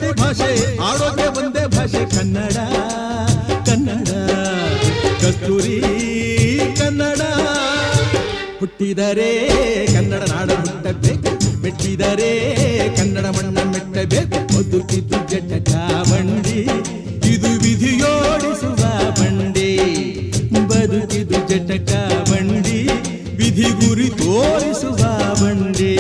ಕೋಟಿ ಭಾಷೆ ಆಡೋಕೆ ಒಂದೇ ಭಾಷೆ ಕನ್ನಡ ಕನ್ನಡ ಕಸ್ತೂರಿ ಕನ್ನಡ. ಹುಟ್ಟಿದರೆ ಕನ್ನಡ ನಾಡ ಹುಟ್ಟಬೇಕು, ಮೆಟ್ಟಿದರೆ ಕನ್ನಡ ಮಣ್ಣ ಮೆಟ್ಟಬೇಕು. ಬದುಕಿದ್ದು ಜಟಕ ಬಂಡಿ, ಇದು ವಿಧಿಯೋಡಿಸುವ ಬಂಡಿ. ಬದುಕಿದು ಜಟಕ ಬಂಡಿ, ವಿಧಿ ಗುರಿ ತೋರಿಸುವ ಬಂಡಿ.